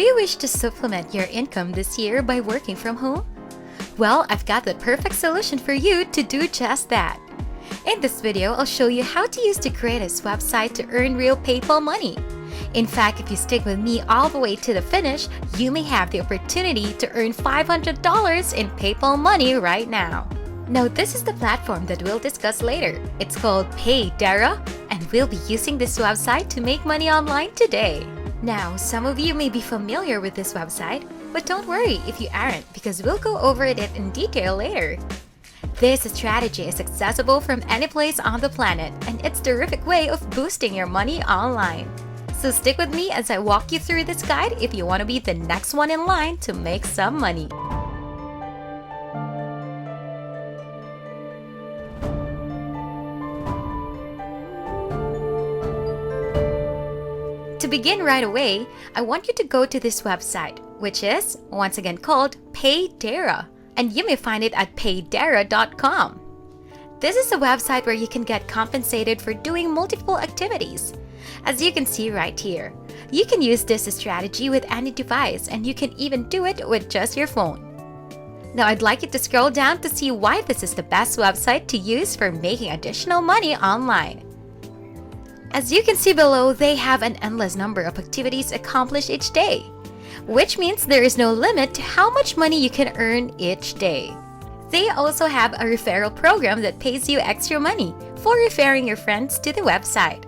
Do you wish to supplement your income this year by working from home? Well, I've got the perfect solution for you to do just that. In this video, I'll show you how to use the greatest website to earn real PayPal money. In fact, if you stick with me all the way to the finish, you may have the opportunity to earn $500 in PayPal money right now. Now, this is the platform that we'll discuss later. It's called Paydara, and we'll be using this website to make money online today. Now, some of you may be familiar with this website, but don't worry if you aren't, because we'll go over it in detail later. This strategy is accessible from any place on the planet, and it's a terrific way of boosting your money online. So stick with me as I walk you through this guide if you want to be the next one in line to make some money. To begin right away, I want you to go to this website, which is, once again, called Paydara, and you may find it at paydara.com. This is a website where you can get compensated for doing multiple activities. As you can see right here, you can use this strategy with any device, and you can even do it with just your phone. Now, I'd like you to scroll down to see why this is the best website to use for making additional money online. As you can see below, they have an endless number of activities accomplished each day, which means there is no limit to how much money you can earn each day. They also have a referral program that pays you extra money for referring your friends to the website.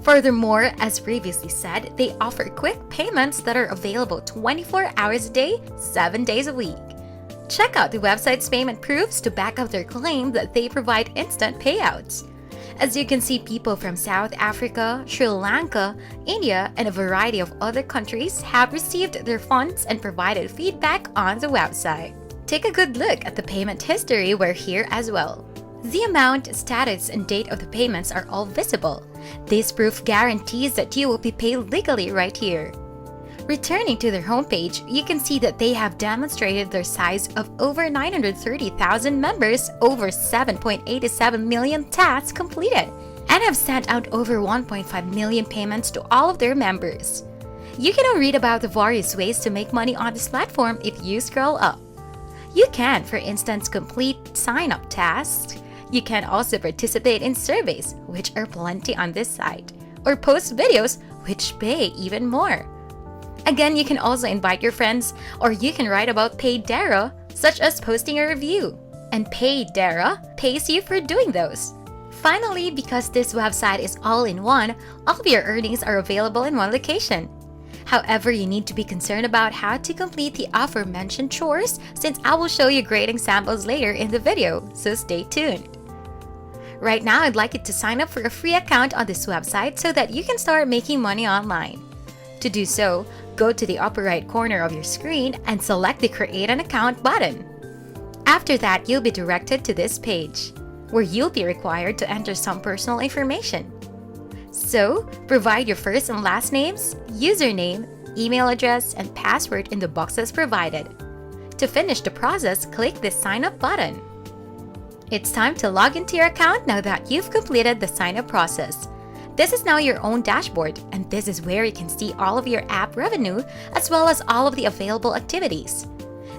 Furthermore, as previously said, they offer quick payments that are available 24 hours a day, 7 days a week. Check out the website's payment proofs to back up their claim that they provide instant payouts. As you can see, people from South Africa, Sri Lanka, India, and a variety of other countries have received their funds and provided feedback on the website. Take a good look at the payment history we're here as well. The amount, status, and date of the payments are all visible. This proof guarantees that you will be paid legally right here. Returning to their homepage, you can see that they have demonstrated their size of over 930,000 members, over 7.87 million tasks completed, and have sent out over 1.5 million payments to all of their members. You can now read about the various ways to make money on this platform if you scroll up. You can, for instance, complete sign-up tasks. You can also participate in surveys, which are plenty on this site, or post videos, which pay even more. Again, you can also invite your friends, or you can write about Paydara, such as posting a review. And Paydara pays you for doing those. Finally, because this website is all-in-one, all of your earnings are available in one location. However, you need to be concerned about how to complete the aforementioned chores, since I will show you great examples later in the video, so stay tuned. Right now, I'd like you to sign up for a free account on this website so that you can start making money online. To do so, go to the upper right corner of your screen and select the Create an Account button. After that, you'll be directed to this page, where you'll be required to enter some personal information. So, provide your first and last names, username, email address, and password in the boxes provided. To finish the process, click the Sign Up button. It's time to log into your account now that you've completed the sign-up process. This is now your own dashboard, and this is where you can see all of your app revenue as well as all of the available activities.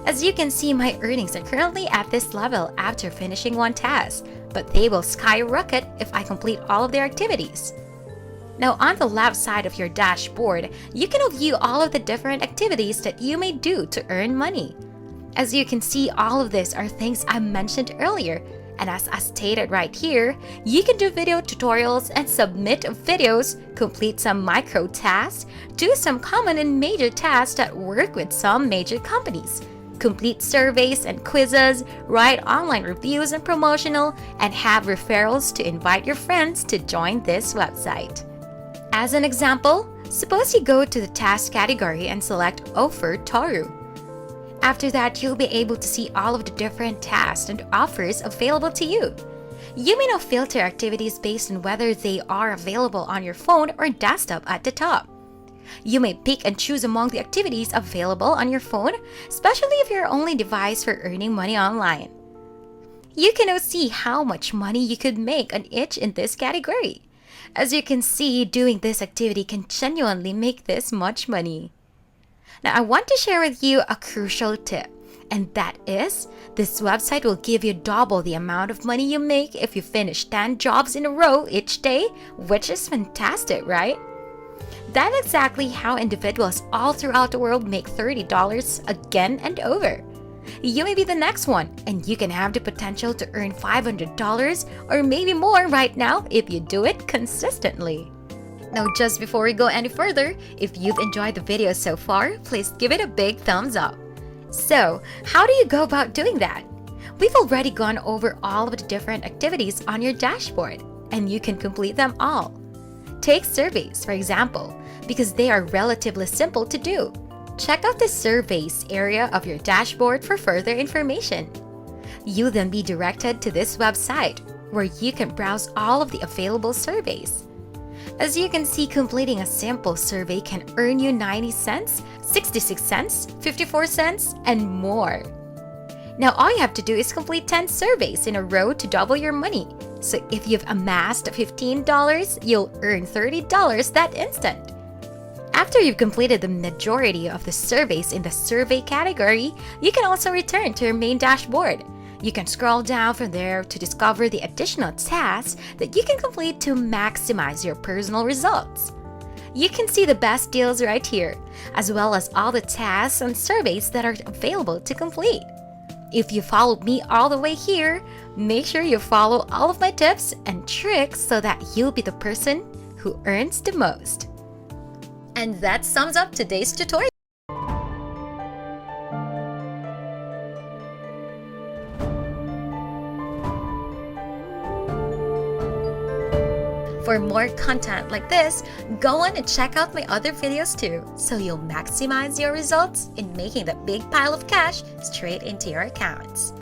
As you can see, my earnings are currently at this level after finishing one task, but they will skyrocket if I complete all of their activities. Now, on the left side of your dashboard, you can view all of the different activities that you may do to earn money. As you can see, all of these are things I mentioned earlier. And as I stated right here, you can do video tutorials and submit videos, complete some micro tasks, do some common and major tasks that work with some major companies, complete surveys and quizzes, write online reviews and promotional, and have referrals to invite your friends to join this website. As an example, suppose you go to the task category and select Offer Toru. After that, you'll be able to see all of the different tasks and offers available to you. You may now filter activities based on whether they are available on your phone or desktop at the top. You may pick and choose among the activities available on your phone, especially if your only device for earning money online. You can now see how much money you could make on each in this category. As you can see, doing this activity can genuinely make this much money. Now, I want to share with you a crucial tip, and that is this website will give you double the amount of money you make if you finish 10 jobs in a row each day, which is fantastic, right? That's exactly how individuals all throughout the world make $30 again and over. You may be the next one, and you can have the potential to earn $500 or maybe more right now if you do it consistently. Now, just before we go any further, if you've enjoyed the video so far, please give it a big thumbs up. So, how do you go about doing that? We've already gone over all of the different activities on your dashboard, and you can complete them all. Take surveys, for example, because they are relatively simple to do. Check out the surveys area of your dashboard for further information. You'll then be directed to this website where you can browse all of the available surveys. As you can see, completing a simple survey can earn you 90 cents, 66 cents, 54 cents, and more. Now, all you have to do is complete 10 surveys in a row to double your money. So if you've amassed $15, you'll earn $30 that instant. After you've completed the majority of the surveys in the survey category, you can also return to your main dashboard. You can scroll down from there to discover the additional tasks that you can complete to maximize your personal results. You can see the best deals right here, as well as all the tasks and surveys that are available to complete. If you followed me all the way here, make sure you follow all of my tips and tricks so that you'll be the person who earns the most. And that sums up today's tutorial. For more content like this, go on and check out my other videos too, so you'll maximize your results in making that big pile of cash straight into your accounts.